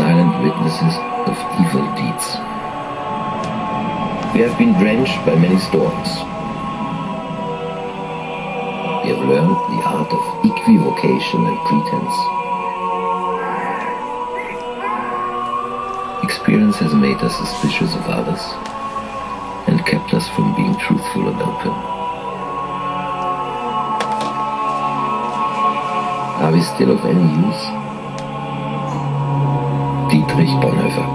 silent witnesses of evil deeds. We have been drenched by many storms. We have learned the art of equivocation and pretense. Experience has made us suspicious of others and kept us from being truthful and open. Are we still of any use? Dietrich Bonhoeffer.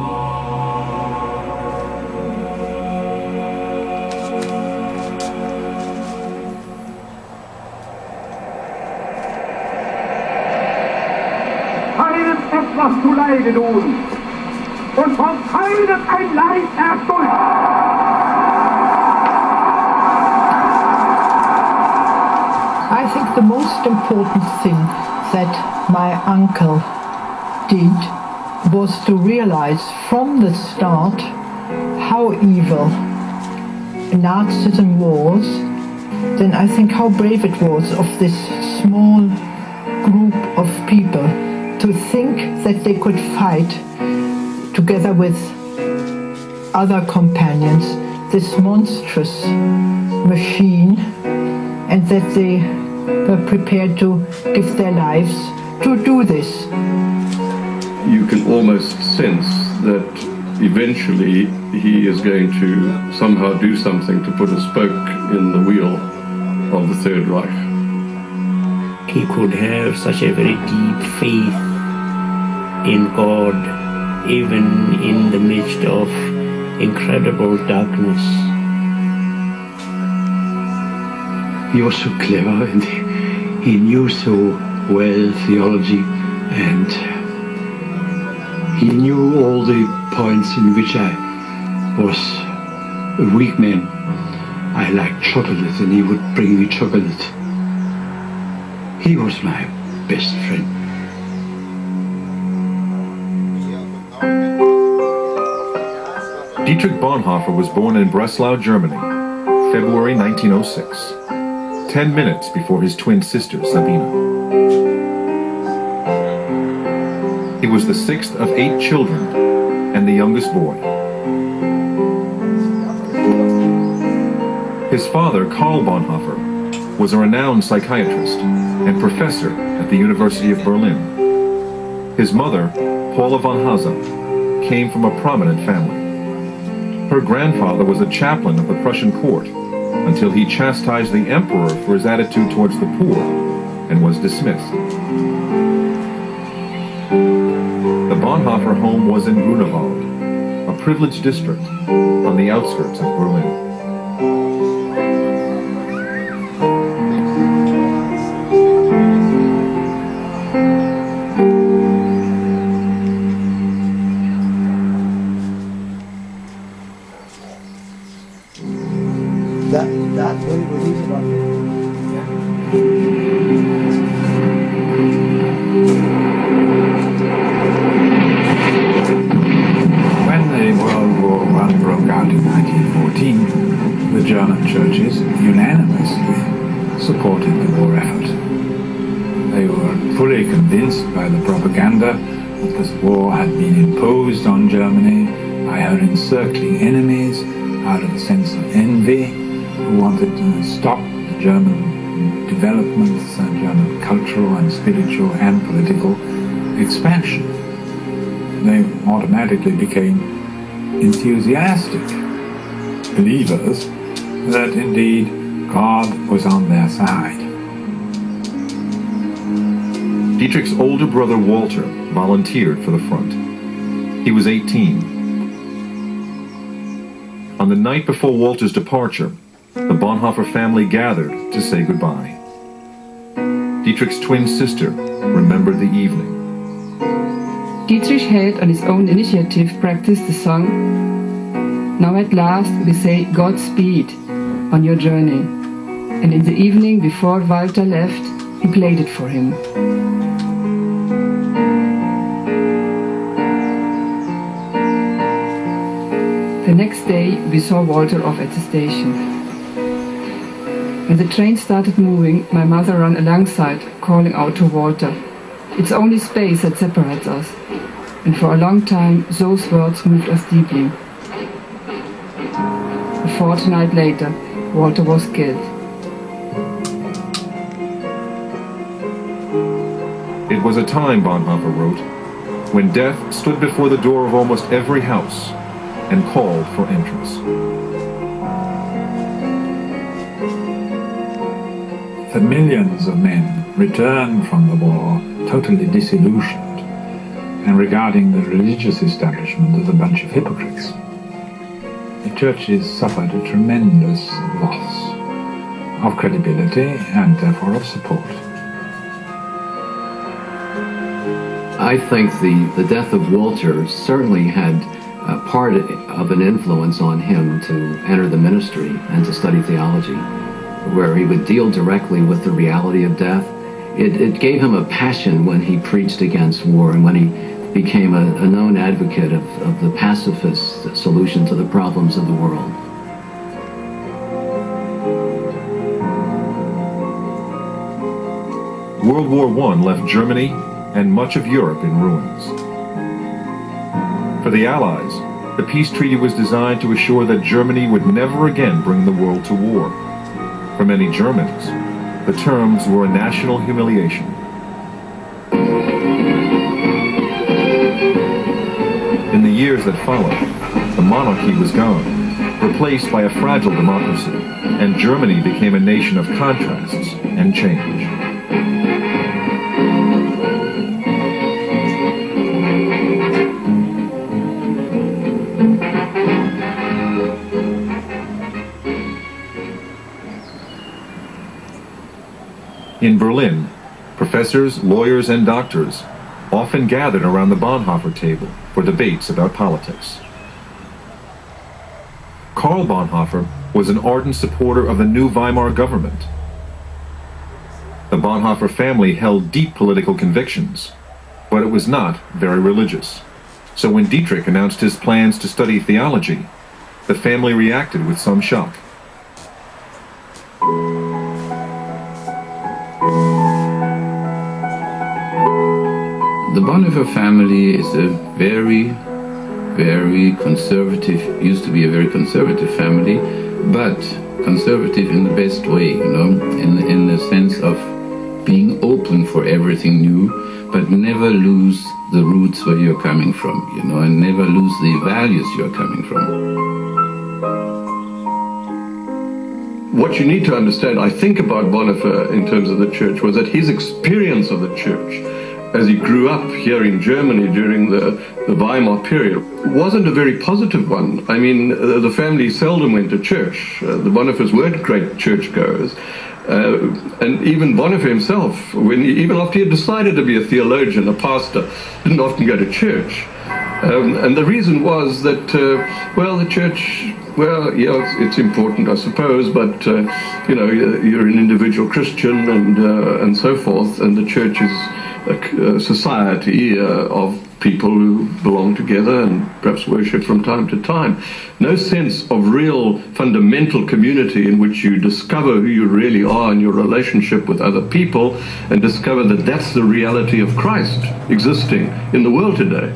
Keinem etwas zu Leide tun und von keinem ein Leid erdulden. I think the most important thing that my uncle did was to realize from the start how evil Nazism was, then I think how brave it was of this small group of people to think that they could fight together with other companions this monstrous machine, and that they were prepared to give their lives to do this. You can almost sense that eventually he is going to somehow do something to put a spoke in the wheel of the Third Reich. He could have such a very deep faith in God, even in the midst of incredible darkness. He was so clever and he knew so well theology, and he knew all the points in which I was a weak man. I liked chocolate and he would bring me chocolate. He was my best friend. Dietrich Bonhoeffer was born in Breslau, Germany, February 1906, 10 minutes before his twin sister, Sabina. He was the sixth of 8 children and the youngest boy. His father, Karl Bonhoeffer, was a renowned psychiatrist and professor at the University of Berlin. His mother, Paula von Hase, came from a prominent family. Her grandfather was a chaplain of the Prussian court until he chastised the emperor for his attitude towards the poor and was dismissed. The Bonhoeffer home was in Grunewald, a privileged district on the outskirts of Berlin. The German churches unanimously supported the war effort. They were fully convinced by the propaganda that this war had been imposed on Germany by her encircling enemies out of a sense of envy, who wanted to stop the German developments and German cultural and spiritual and political expansion. They automatically became enthusiastic believers that indeed God was on their side. Dietrich's older brother Walter volunteered for the front. He was 18. On the night before Walter's departure, the Bonhoeffer family gathered to say goodbye. Dietrich's twin sister remembered the evening. Dietrich had on his own initiative practiced the song "Now at last we say Godspeed on your journey," and in the evening before Walter left, he played it for him. The next day we saw Walter off at the station. When the train started moving, my mother ran alongside, calling out to Walter, "It's only space that separates us." and for a long time those words moved us deeply. A fortnight later, Walter was killed. It was a time, Bonhoeffer wrote, when death stood before the door of almost every house and called for entrance. The millions of men returned from the war totally disillusioned and regarding the religious establishment as a bunch of hypocrites. The churches suffered a tremendous loss of credibility and therefore of support. I think the death of Walter certainly had part of an influence on him to enter the ministry and to study theology, where he would deal directly with the reality of death. It gave him a passion when he preached against war and when he became a known advocate of the pacifist solution to the problems of the world. World War I left Germany and much of Europe in ruins. For the Allies, the peace treaty was designed to assure that Germany would never again bring the world to war. For many Germans, the terms were a national humiliation. In the years that followed, the monarchy was gone, replaced by a fragile democracy, and Germany became a nation of contrasts and change. In Berlin, professors, lawyers, and doctors often gathered around the Bonhoeffer table for debates about politics. Karl Bonhoeffer was an ardent supporter of the new Weimar government. The Bonhoeffer family held deep political convictions, but it was not very religious. So when Dietrich announced his plans to study theology, the family reacted with some shock. The Bonhoeffer family is a very, very conservative, used to be a very conservative family, but conservative in the best way, you know, in the sense of being open for everything new, but never lose the roots where you're coming from, you know, and never lose the values you're coming from. What you need to understand, I think, about Bonhoeffer in terms of the church was that his experience of the church as he grew up here in Germany during the Weimar period wasn't a very positive one. I mean, the family seldom went to church. The Bonhoeffers weren't great churchgoers. And even Bonhoeffer himself, even after he had decided to be a theologian, a pastor, didn't often go to church. And the reason was that, the church, it's important, I suppose, but, you're an individual Christian and so forth, and the church is a society of people who belong together and perhaps worship from time to time. No sense of real fundamental community in which you discover who you really are in your relationship with other people and discover that that's the reality of Christ existing in the world today.